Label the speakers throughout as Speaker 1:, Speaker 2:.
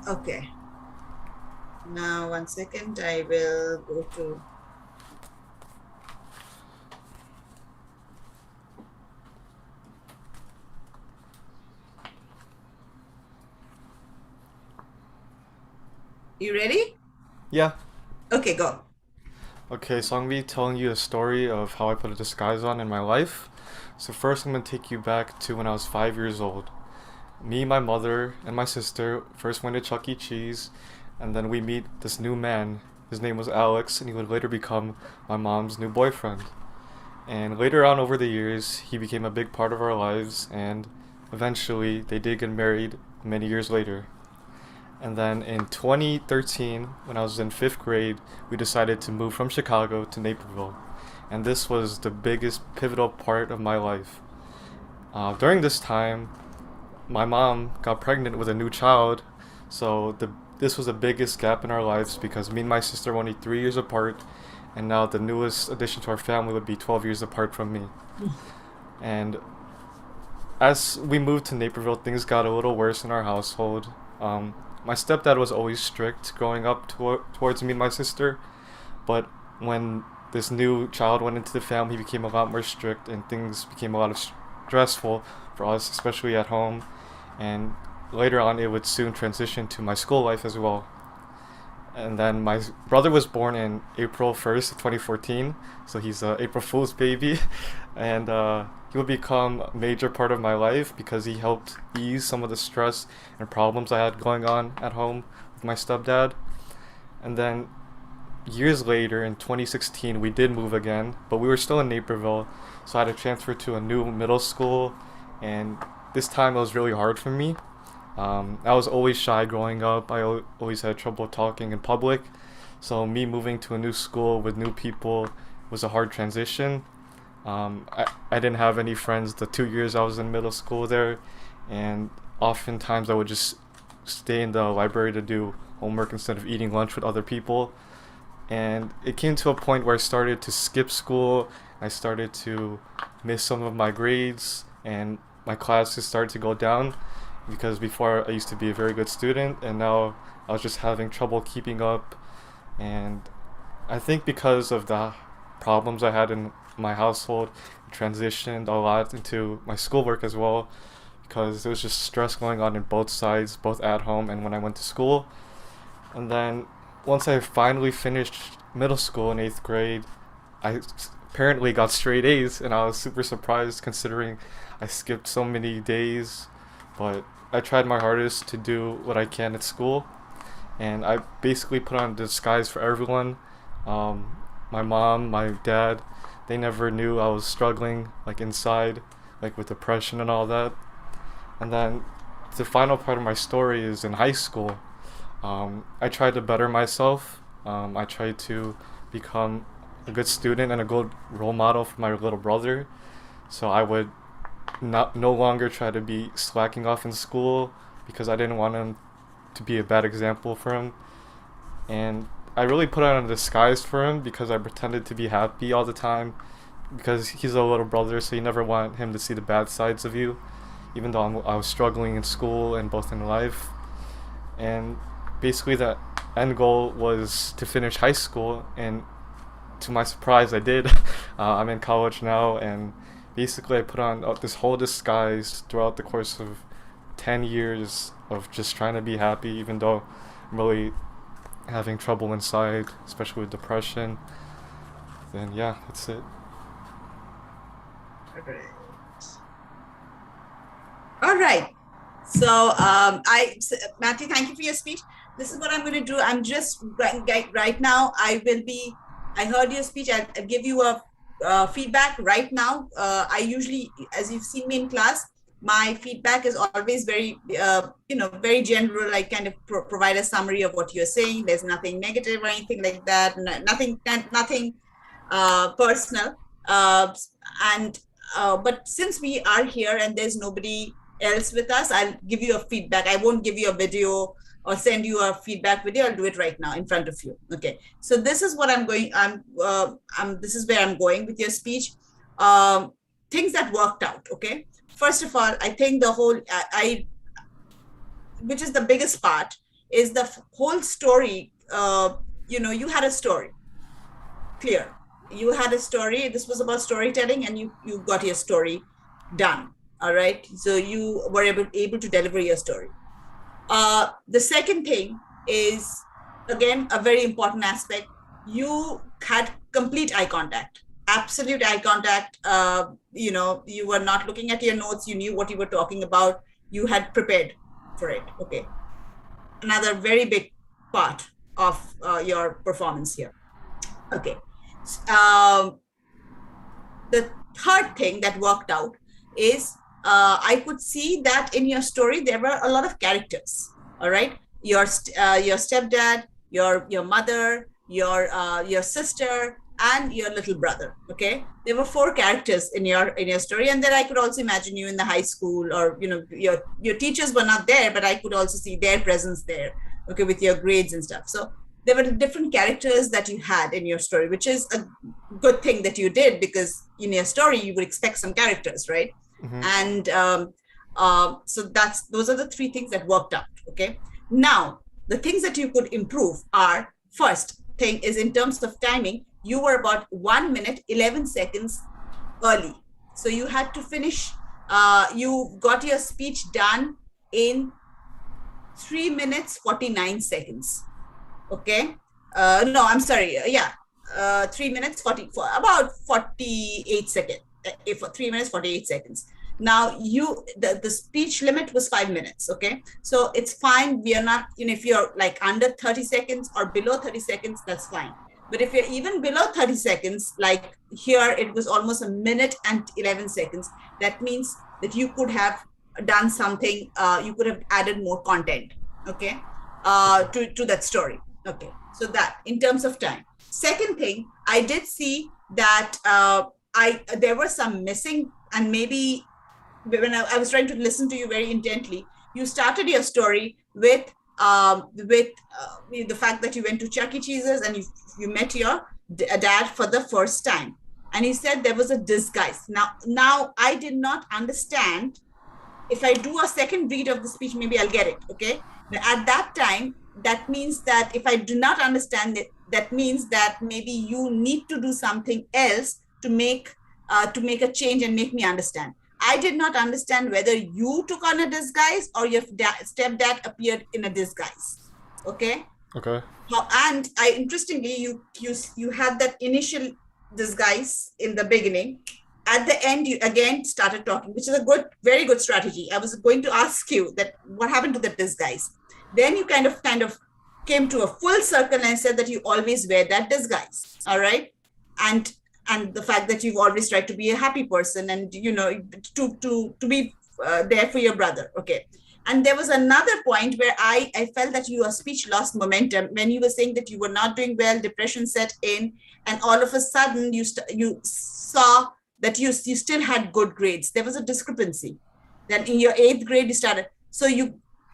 Speaker 1: Okay. Now, one second. I will go to. You ready?
Speaker 2: Yeah.
Speaker 1: Okay, go.
Speaker 2: Okay, so I'm gonna be telling you a story of how I put a disguise on in my life. So first, I'm gonna take you back to when I was 5 years old. Me, my mother, and my sister first went to Chuck E. Cheese, and then we meet this new man. His name was Alex, and he would later become my mom's new boyfriend. And later on over the years, he became a big part of our lives, and eventually they did get married many years later. And then in 2013, when I was in fifth grade, we decided to move from Chicago to Naperville. And this was the biggest pivotal part of my life. During this time, my mom got pregnant with a new child, so this was the biggest gap in our lives because me and my sister were only 3 years apart, and now the newest addition to our family would be 12 years apart from me. And as we moved to Naperville, things got a little worse in our household. My stepdad was always strict growing up towards me and my sister, but when this new child went into the family, he became a lot more strict, and things became a lot of stressful for us, especially at home. And later on, it would soon transition to my school life as well. And then my brother was born in April 1st, 2014, so he's a April Fool's baby, and he will become a major part of my life because he helped ease some of the stress and problems I had going on at home with my stepdad. And then years later, in 2016, we did move again, but we were still in Naperville, so I had to transfer to a new middle school, and this time it was really hard for me. I was always shy growing up. Always had trouble talking in public. So me moving to a new school with new people was a hard transition. I didn't have any friends the 2 years I was in middle school there, and oftentimes I would just stay in the library to do homework instead of eating lunch with other people. And it came to a point where I started to skip school. I started to miss some of my grades, and my classes started to go down because before I used to be a very good student, and now I was just having trouble keeping up. And I think because of the problems I had in my household, I transitioned a lot into my schoolwork as well because there was just stress going on in both sides, both at home and when I went to school. And then once I finally finished middle school in eighth grade, I apparently got straight A's, and I was super surprised considering I skipped so many days. But I tried my hardest to do what I can at school, and I basically put on a disguise for everyone. Um, my mom, my dad, they never knew I was struggling like inside, like with depression and all that. And then the final part of my story is in high school. I tried to better myself. I tried to become a good student and a good role model for my little brother. So I would not no longer try to be slacking off in school because I didn't want him to be a bad example for him. And I really put on a disguise for him because I pretended to be happy all the time because he's a little brother, so you never want him to see the bad sides of you, even though I was struggling in school and both in life. And basically, the end goal was to finish high school, and to my surprise, I did. I'm in college now, and basically, I put on this whole disguise throughout the course of 10 years of just trying to be happy, even though I'm really having trouble inside, especially with depression. Then, yeah, that's it.
Speaker 1: Right. All right. So, Matthew, thank you for your speech. This is what I'm going to do. I'm just right now. I heard your speech. I'll give you a feedback right now. I usually, as you've seen me in class, my feedback is always very, very general. I kind of provide a summary of what you're saying. There's nothing negative or anything like that. Nothing personal. Uh, and But since we are here and there's nobody else with us, I'll give you a feedback. I won't give you a video or send you a feedback video. I'll do it right now in front of you. Okay. So this is what this is where I'm going with your speech. Um, Things that worked out. Okay. First of all, I think which is the biggest part, is the whole story. You had a story, clear. You had a story. This was about storytelling, and you got your story done. All right. So you were able to deliver your story. The second thing is, again, a very important aspect. You had complete eye contact, absolute eye contact. You were not looking at your notes. You knew what you were talking about. You had prepared for it. Okay. Another very big part of your performance here. Okay. The third thing that worked out is I could see that in your story there were a lot of characters. All right, your stepdad, your mother, your sister, and your little brother. Okay, there were 4 characters in your story, and then I could also imagine you in the high school, or your teachers were not there, but I could also see their presence there. Okay, with your grades and stuff. So there were different characters that you had in your story, which is a good thing that you did, because in your story you would expect some characters, right?
Speaker 2: Mm-hmm.
Speaker 1: And so those are the 3 things that worked out. Okay, now the things that you could improve are, first thing is, in terms of timing, you were about 1 minute 11 seconds early, so you had to finish. You got your speech done in 3 minutes 49 seconds. Okay. No, I'm sorry. 3 minutes 40, for about 48 seconds. For 3 minutes 48 seconds. Now the speech limit was 5 minutes. Okay, so it's fine. We are not, if you're like under 30 seconds or below 30 seconds, that's fine. But if you're even below 30 seconds, like here, it was almost 1 minute and 11 seconds. That means that you could have done something. You could have added more content. Okay, to that story. Okay, so that in terms of time. Second thing, I did see that there were some missing, and maybe when I was trying to listen to you very intently, you started your story with the fact that you went to Chuck E. Cheese's and you met your dad for the first time, and he said there was a disguise. Now I did not understand. If I do a second read of the speech, maybe I'll get it. Okay, but at that time, that means that if I do not understand it, that means that maybe you need to do something else to make a change and make me understand. I did not understand whether you took on a disguise or your stepdad appeared in a disguise. Okay.
Speaker 2: Okay.
Speaker 1: And interestingly, you had that initial disguise in the beginning. At the end, you again started talking, which is a very good strategy. I was going to ask you that what happened to the disguise. Then you kind of came to a full circle and said that you always wear that disguise. All right. And the fact that you've always tried to be a happy person and, to be there for your brother. Okay. And there was another point where I felt that your speech lost momentum when you were saying that you were not doing well, depression set in, and all of a sudden you saw that you still had good grades. There was a discrepancy. Then in your 8th grade, you started. So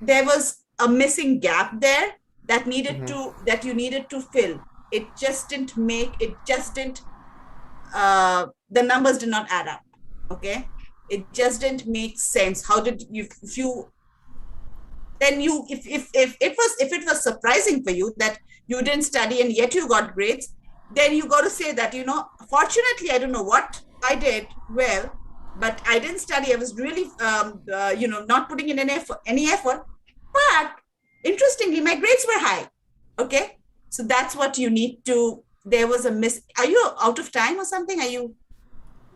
Speaker 1: there was a missing gap there that you needed to fill. It just didn't the numbers did not add up. Okay, it just didn't make sense. How did if it was surprising for you that you didn't study and yet you got grades, then you got to say that, fortunately, I don't know what I did well, but I didn't study. I was really not putting in any effort, but interestingly my grades were high. Okay, so that's what you need to. There was a miss. Are you out of time or something? Are you?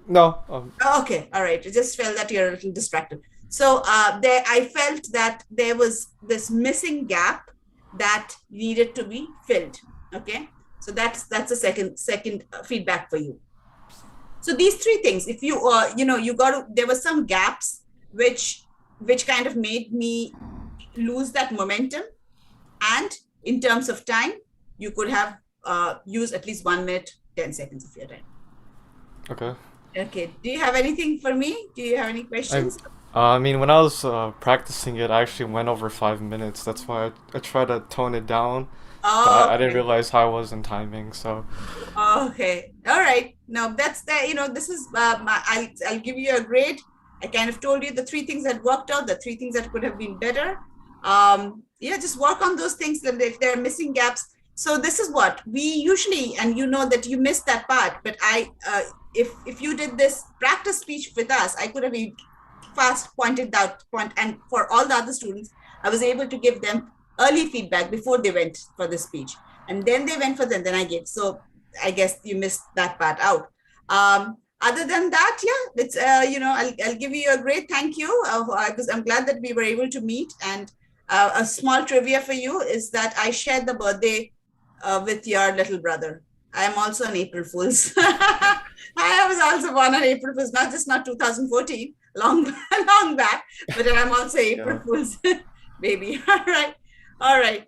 Speaker 2: No.
Speaker 1: Okay. All right. I just felt that you're a little distracted. So I felt that there was this missing gap that needed to be filled. Okay. So that's a second feedback for you. So these 3 things, if you there were some gaps which kind of made me lose that momentum, and in terms of time, you could have use at least 1 minute, 10 seconds of your time.
Speaker 2: Okay.
Speaker 1: Okay. Do you have anything for me? Do you have any questions?
Speaker 2: I mean, when I was practicing it, I actually went over 5 minutes. That's why I tried to tone it down.
Speaker 1: Oh,
Speaker 2: But I
Speaker 1: okay.
Speaker 2: didn't realize how I was in timing. So,
Speaker 1: Okay. All right. No, that's the, this is, I'll give you a grade. I kind of told you the 3 things that worked out, the 3 things that could have been better. Yeah, just work on those things that if there are missing gaps. So this is what we usually, and you know that you missed that part, but if you did this practice speech with us, I could have fast pointed that point, and for all the other students, I was able to give them early feedback before they went for the speech, and then they went for them, then I gave. So I guess you missed that part out. Other than that, yeah, it's I'll give you a great thank you. I'm glad that we were able to meet. And a small trivia for you is that I shared the birthday with your little brother. I am also an April Fool's. I was also born on April Fool's, not 2014, long back, but I'm also April
Speaker 2: Yeah.
Speaker 1: Fool's baby. All right, all right.